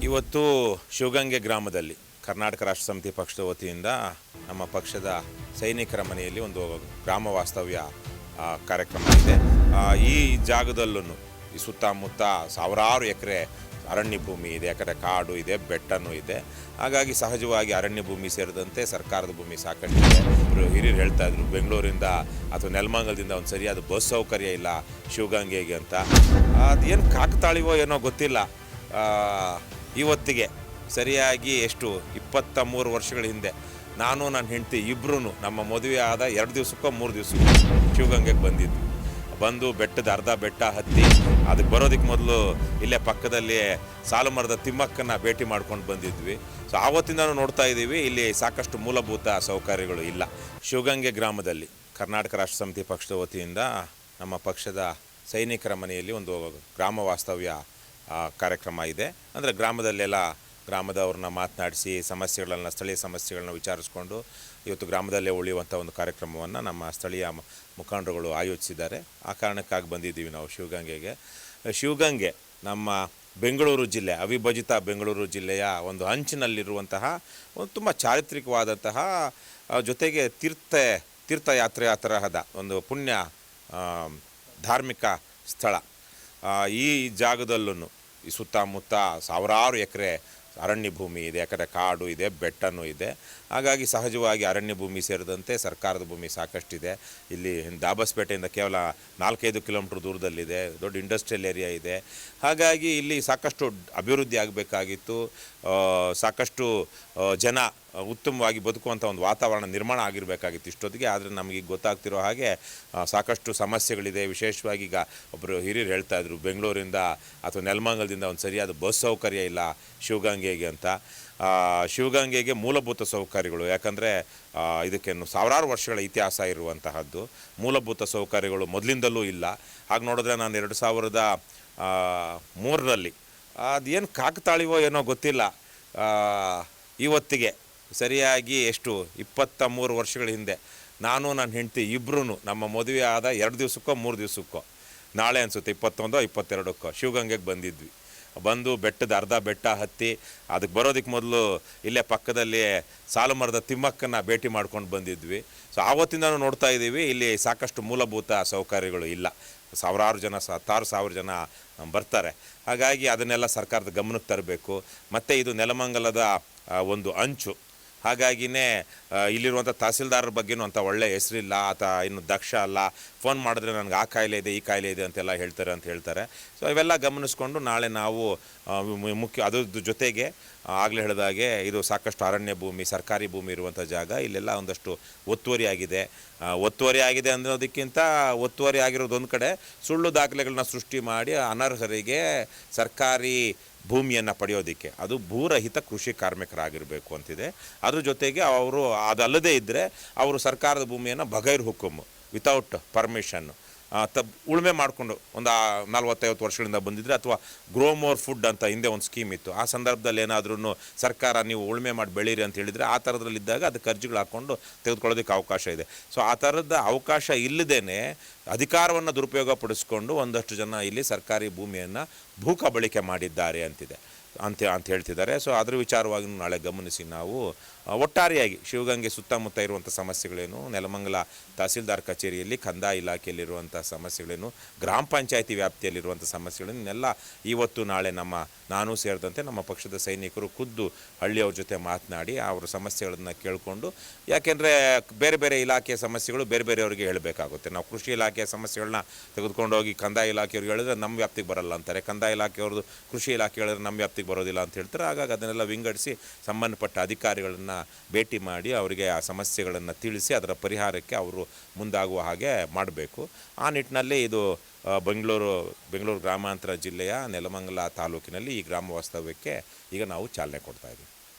ಇವತ್ತು ಶಿವಗಂಗೆ ಗ್ರಾಮದಲ್ಲಿ ಕರ್ನಾಟಕ ರಾಷ್ಟ್ರ ಸಮಿತಿ ಪಕ್ಷದ ವತಿಯಿಂದ ನಮ್ಮ ಪಕ್ಷದ ಸೈನಿಕರ ಮನೆಯಲ್ಲಿ ಒಂದು ಗ್ರಾಮ ವಾಸ್ತವ್ಯ ಕಾರ್ಯಕ್ರಮ ಇದೆ. ಈ ಜಾಗದಲ್ಲೂ ಈ ಸುತ್ತಮುತ್ತ ಸಾವಿರಾರು ಎಕರೆ ಅರಣ್ಯ ಭೂಮಿ ಇದೆ, ಎಕರೆ ಕಾಡು ಇದೆ, ಬೆಟ್ಟನೂ ಇದೆ. ಹಾಗಾಗಿ ಸಹಜವಾಗಿ ಅರಣ್ಯ ಭೂಮಿ ಸೇರಿದಂತೆ ಸರ್ಕಾರದ ಭೂಮಿ ಸಾಕಷ್ಟಿದೆ. ಹಿರಿಯರು ಹೇಳ್ತಾ ಇದ್ರು, ಬೆಂಗಳೂರಿಂದ ಅಥವಾ ನೆಲಮಂಗಲದಿಂದ ಒಂದು ಸರಿಯಾದ ಬಸ್ ಸೌಕರ್ಯ ಇಲ್ಲ ಶಿವಗಂಗೆಗೆ ಅಂತ. ಅದೇನು ಕಾಕತಾಳಿವೋ ಏನೋ ಗೊತ್ತಿಲ್ಲ. ಇವತ್ತಿಗೆ ಸರಿಯಾಗಿ 23 ವರ್ಷಗಳ ಹಿಂದೆ ನಾನು ನನ್ನ ಹೆಂಡತಿ ಇಬ್ಬರೂ ನಮ್ಮ ಮದುವೆ ಆದ 2 ದಿವಸಕ್ಕೋ 3 ದಿವಸಕ್ಕೋ ಶಿವಗಂಗೆಗೆ ಬಂದು ಬೆಟ್ಟದ ಅರ್ಧ ಬೆಟ್ಟ ಹತ್ತಿ ಅದಕ್ಕೆ ಬರೋದಕ್ಕೆ ಮೊದಲು ಇಲ್ಲೇ ಪಕ್ಕದಲ್ಲಿ ಸಾಲು ಮರದ ತಿಮ್ಮಕ್ಕನ ಭೇಟಿ ಮಾಡ್ಕೊಂಡು ಬಂದಿದ್ವಿ. ಸೊ ಆವತ್ತಿಂದನೂ ನೋಡ್ತಾ ಇದ್ದೀವಿ, ಇಲ್ಲಿ ಸಾಕಷ್ಟು ಮೂಲಭೂತ ಸೌಕರ್ಯಗಳು ಇಲ್ಲ. ಶಿವಗಂಗೆ ಗ್ರಾಮದಲ್ಲಿ ಕರ್ನಾಟಕ ರಾಷ್ಟ್ರ ಸಮಿತಿ ಪಕ್ಷದ ವತಿಯಿಂದ ನಮ್ಮ ಪಕ್ಷದ ಸೈನಿಕರ ಮನೆಯಲ್ಲಿ ಒಂದು ಗ್ರಾಮ ವಾಸ್ತವ್ಯ ಕಾರ್ಯಕ್ರಮ ಇದೆ. ಅಂದರೆ ಗ್ರಾಮದವ್ರನ್ನ ಮಾತನಾಡಿಸಿ ಸಮಸ್ಯೆಗಳನ್ನು, ಸ್ಥಳೀಯ ಸಮಸ್ಯೆಗಳನ್ನ ವಿಚಾರಿಸ್ಕೊಂಡು ಇವತ್ತು ಗ್ರಾಮದಲ್ಲೇ ಉಳಿಯುವಂಥ ಒಂದು ಕಾರ್ಯಕ್ರಮವನ್ನು ನಮ್ಮ ಸ್ಥಳೀಯ ಮುಖಂಡರುಗಳು ಆಯೋಜಿಸಿದ್ದಾರೆ. ಆ ಕಾರಣಕ್ಕಾಗಿ ಬಂದಿದ್ದೀವಿ ನಾವು ಶಿವಗಂಗೆಗೆ. ಶಿವಗಂಗೆ ನಮ್ಮ ಬೆಂಗಳೂರು ಜಿಲ್ಲೆ, ಅವಿಭಜಿತ ಬೆಂಗಳೂರು ಜಿಲ್ಲೆಯ ಒಂದು ಅಂಚಿನಲ್ಲಿರುವಂತಹ ಒಂದು ತುಂಬ ಚಾರಿತ್ರಿಕವಾದಂತಹ, ಜೊತೆಗೆ ತೀರ್ಥಯಾತ್ರೆಯ ತರಹದ ಒಂದು ಪುಣ್ಯ ಧಾರ್ಮಿಕ ಸ್ಥಳ. ಈ ಜಾಗದಲ್ಲೂ ಈ ಸುತ್ತಮುತ್ತ ಸಾವಿರಾರು ಎಕರೆ ಅರಣ್ಯ ಭೂಮಿ ಇದೆ, ಎಕರೆ ಕಾಡು ಇದೆ, ಬೆಟ್ಟನೂ ಇದೆ. ಹಾಗಾಗಿ ಸಹಜವಾಗಿ ಅರಣ್ಯ ಭೂಮಿ ಸೇರಿದಂತೆ ಸರ್ಕಾರದ ಭೂಮಿ ಸಾಕಷ್ಟಿದೆ. ಇಲ್ಲಿ ದಾಬಸ್ಪೇಟೆಯಿಂದ ಕೇವಲ 4-5 ಕಿಲೋಮೀಟ್ರ್ ದೂರದಲ್ಲಿದೆ, ದೊಡ್ಡ ಇಂಡಸ್ಟ್ರಿಯಲ್ ಏರಿಯಾ ಇದೆ. ಹಾಗಾಗಿ ಇಲ್ಲಿ ಸಾಕಷ್ಟು ಅಭಿವೃದ್ಧಿ ಆಗಬೇಕಾಗಿತ್ತು. ಸಾಕಷ್ಟು ಜನ ಉತ್ತಮವಾಗಿ ಬದುಕುವಂಥ ಒಂದು ವಾತಾವರಣ ನಿರ್ಮಾಣ ಆಗಿರಬೇಕಾಗಿತ್ತು ಇಷ್ಟೊತ್ತಿಗೆ. ಆದರೆ ನಮಗೆ ಗೊತ್ತಾಗ್ತಿರೋ ಹಾಗೆ ಸಾಕಷ್ಟು ಸಮಸ್ಯೆಗಳಿದೆ. ವಿಶೇಷವಾಗಿ ಈಗ ಒಬ್ಬರು ಹಿರಿಯರು ಹೇಳ್ತಾ ಇದ್ರು, ಬೆಂಗಳೂರಿಂದ ಅಥವಾ ನೆಲಮಂಗಲದಿಂದ ಒಂದು ಸರಿಯಾದ ಬಸ್ ಸೌಕರ್ಯ ಇಲ್ಲ ಶಿವಗಂಗೆಗೆ ಅಂತ. ಶಿವಗಂಗೆಗೆ ಮೂಲಭೂತ ಸೌಕರ್ಯಗಳು, ಯಾಕಂದರೆ ಇದಕ್ಕೇನು ಸಾವಿರಾರು ವರ್ಷಗಳ ಇತಿಹಾಸ ಇರುವಂತಹದ್ದು. ಮೂಲಭೂತ ಸೌಕರ್ಯಗಳು ಮೊದಲಿಂದಲೂ ಇಲ್ಲ. ಹಾಗೆ ನೋಡಿದ್ರೆ ನಾನು 2003ರಲ್ಲಿ ಅದೇನು ಕಾಕತಾಳಿವೋ ಏನೋ ಗೊತ್ತಿಲ್ಲ, ಇವತ್ತಿಗೆ ಸರಿಯಾಗಿ 23 ವರ್ಷಗಳ ಹಿಂದೆ ನಾನು ನನ್ನ ಹೆಂಡತಿ ಇಬ್ಬರೂ ನಮ್ಮ ಮದುವೆ ಆದ 2 ದಿವಸಕ್ಕೋ 3 ದಿವಸಕ್ಕೋ, ನಾಳೆ ಅನಿಸುತ್ತೆ 21 22ಕ್ಕೋ ಶಿವಗಂಗೆಗೆ ಬಂದು ಬೆಟ್ಟದ ಅರ್ಧ ಬೆಟ್ಟ ಹತ್ತಿ ಅದಕ್ಕೆ ಬರೋದಕ್ಕೆ ಮೊದಲು ಇಲ್ಲೇ ಪಕ್ಕದಲ್ಲಿ ಸಾಲು ಮರದ ತಿಮ್ಮಕ್ಕನ ಭೇಟಿ ಮಾಡ್ಕೊಂಡು ಬಂದಿದ್ವಿ. ಸೊ ಆವತ್ತಿಂದನೂ ನೋಡ್ತಾ ಇದ್ದೀವಿ, ಇಲ್ಲಿ ಸಾಕಷ್ಟು ಮೂಲಭೂತ ಸೌಕರ್ಯಗಳು ಇಲ್ಲ. 16,000 ಜನ ಬರ್ತಾರೆ. ಹಾಗಾಗಿ ಅದನ್ನೆಲ್ಲ ಸರ್ಕಾರದ ಗಮನಕ್ಕೆ ತರಬೇಕು. ಮತ್ತು ಇದು ನೆಲಮಂಗಲದ ಒಂದು ಅಂಚು. ಹಾಗಾಗಿಯೇ ಇಲ್ಲಿರುವಂಥ ತಹಸೀಲ್ದಾರರ ಬಗ್ಗೆನೂ ಅಂಥ ಒಳ್ಳೆಯ ಹೆಸರಿಲ್ಲ, ಆತ ಇನ್ನು ದಕ್ಷ ಅಲ್ಲ, ಫೋನ್ ಮಾಡಿದ್ರೆ ನನಗೆ ಆ ಕಾಯಿಲೆ ಇದೆ, ಈ ಕಾಯಿಲೆ ಇದೆ ಅಂತೆಲ್ಲ ಹೇಳ್ತಾರೆ. ಸೊ ಇವೆಲ್ಲ ಗಮನಿಸ್ಕೊಂಡು ನಾಳೆ ನಾವು ಅದ್ರ ಜೊತೆಗೆ ಆಗಲೇ ಹೇಳಿದಾಗೆ ಇದು ಸಾಕಷ್ಟು ಅರಣ್ಯ ಭೂಮಿ, ಸರ್ಕಾರಿ ಭೂಮಿ ಇರುವಂಥ ಜಾಗ. ಇಲ್ಲೆಲ್ಲ ಒಂದಷ್ಟು ಒತ್ತುವರಿ ಆಗಿದೆ ಅನ್ನೋದಕ್ಕಿಂತ ಒತ್ತುವರಿ ಆಗಿರೋದೊಂದು ಕಡೆ ಸುಳ್ಳು ದಾಖಲೆಗಳನ್ನ ಸೃಷ್ಟಿ ಮಾಡಿ ಅನರ್ಹರಿಗೆ ಸರ್ಕಾರಿ ಭೂಮಿಯನ್ನು ಪಡೆಯೋದಕ್ಕೆ, ಅದು ಭೂರಹಿತ ಕೃಷಿ ಕಾರ್ಮಿಕರಾಗಿರಬೇಕು ಅಂತಿದೆ. ಅದ್ರ ಜೊತೆಗೆ ಅವರು ಅದಲ್ಲದೇ ಇದ್ದರೆ ಅವರು ಸರ್ಕಾರದ ಭೂಮಿಯನ್ನು ಬಗೈರ್ ಹುಕುಮ್, ವಿತೌಟ್ ಪರ್ಮಿಷನ್ನು ಉಳುಮೆ ಮಾಡಿಕೊಂಡು ಒಂದು 40-50 ವರ್ಷಗಳಿಂದ ಬಂದಿದ್ದರೆ, ಅಥವಾ ಗ್ರೋ ಮೋರ್ ಫುಡ್ ಅಂತ ಹಿಂದೆ ಒಂದು ಸ್ಕೀಮ್ ಇತ್ತು, ಆ ಸಂದರ್ಭದಲ್ಲಿ ಏನಾದ್ರೂ ಸರ್ಕಾರ ನೀವು ಉಳುಮೆ ಮಾಡಿ ಬೆಳೀರಿ ಅಂತ ಹೇಳಿದರೆ ಆ ಥರದ್ರಲ್ಲಿದ್ದಾಗ ಅದಕ್ಕೆ ಅರ್ಜಿಗಳು ಹಾಕ್ಕೊಂಡು ತೆಗೆದುಕೊಳ್ಳೋದಕ್ಕೆ ಅವಕಾಶ ಇದೆ. ಸೊ ಆ ಥರದ ಅವಕಾಶ ಇಲ್ಲದೇ ಅಧಿಕಾರವನ್ನು ದುರುಪಯೋಗ ಪಡಿಸ್ಕೊಂಡು ಒಂದಷ್ಟು ಜನ ಇಲ್ಲಿ ಸರ್ಕಾರಿ ಭೂಮಿಯನ್ನು ಭೂಕಬಳಿಕೆ ಮಾಡಿದ್ದಾರೆ ಅಂತ ಹೇಳ್ತಿದ್ದಾರೆ. ಸೊ ಅದ್ರ ವಿಚಾರವಾಗಿ ನಾಳೆ ಗಮನಿಸಿ ನಾವು ಒಟ್ಟಾರೆಯಾಗಿ ಶಿವಗಂಗೆ ಸುತ್ತಮುತ್ತ ಇರುವಂಥ ಸಮಸ್ಯೆಗಳೇನು, ನೆಲಮಂಗಲ ತಹಸೀಲ್ದಾರ್ ಕಚೇರಿಯಲ್ಲಿ ಕಂದಾಯ ಇಲಾಖೆಯಲ್ಲಿರುವಂಥ ಸಮಸ್ಯೆಗಳೇನು, ಗ್ರಾಮ ಪಂಚಾಯತಿ ವ್ಯಾಪ್ತಿಯಲ್ಲಿರುವಂಥ ಸಮಸ್ಯೆಗಳನ್ನೆಲ್ಲ ಇವತ್ತು ನಾಳೆ ನಾನು ಸೇರಿದಂತೆ ನಮ್ಮ ಪಕ್ಷದ ಸೈನಿಕರು ಖುದ್ದು ಹಳ್ಳಿಯವ್ರ ಜೊತೆ ಮಾತನಾಡಿ ಅವರ ಸಮಸ್ಯೆಗಳನ್ನು ಕೇಳಿಕೊಂಡು, ಯಾಕೆಂದರೆ ಬೇರೆ ಇಲಾಖೆಯ ಸಮಸ್ಯೆಗಳು ಬೇರೆಯವರಿಗೆ ಹೇಳಬೇಕಾಗುತ್ತೆ. ನಾವು ಕೃಷಿ ಇಲಾಖೆಯ ಸಮಸ್ಯೆಗಳನ್ನ ತೆಗೆದುಕೊಂಡೋಗಿ ಕಂದಾಯ ಇಲಾಖೆಯವ್ರಿಗೆ ಹೇಳಿದ್ರೆ ನಮ್ಮ ವ್ಯಾಪ್ತಿಗೆ ಬರಲ್ಲ ಅಂತಾರೆ, ಕಂದಾಯ ಇಲಾಖೆಯವ್ರದ್ದು ಕೃಷಿ ಇಲಾಖೆ ಹೇಳಿದ್ರೆ ನಮ್ಮ ವ್ಯಾಪ್ತಿಗೆ ಬರೋದಿಲ್ಲ ಅಂತ ಹೇಳ್ತಾರೆ. ಹಾಗಾಗಿ ಅದನ್ನೆಲ್ಲ ವಿಂಗಡಿಸಿ ಸಂಬಂಧಪಟ್ಟ ಅಧಿಕಾರಿಗಳನ್ನು ಭೇಟಿ ಮಾಡಿ ಅವರಿಗೆ ಆ ಸಮಸ್ಯೆಗಳನ್ನು ತಿಳಿಸಿ ಅದರ ಪರಿಹಾರಕ್ಕೆ ಅವರು ಮುಂದಾಗುವ ಹಾಗೆ ಮಾಡಬೇಕು. ಆ ನಿಟ್ಟಿನಲ್ಲಿ ಇದು ಬೆಂಗಳೂರು ಗ್ರಾಮಾಂತರ ಜಿಲ್ಲೆಯ ನೆಲಮಂಗಲ ತಾಲೂಕಿನಲ್ಲಿ ಈ ಗ್ರಾಮ ವಾಸ್ತವ್ಯಕ್ಕೆ ಈಗ ನಾವು ಚಾಲನೆ ಕೊಡ್ತಾ ಇದ್ದೀವಿ.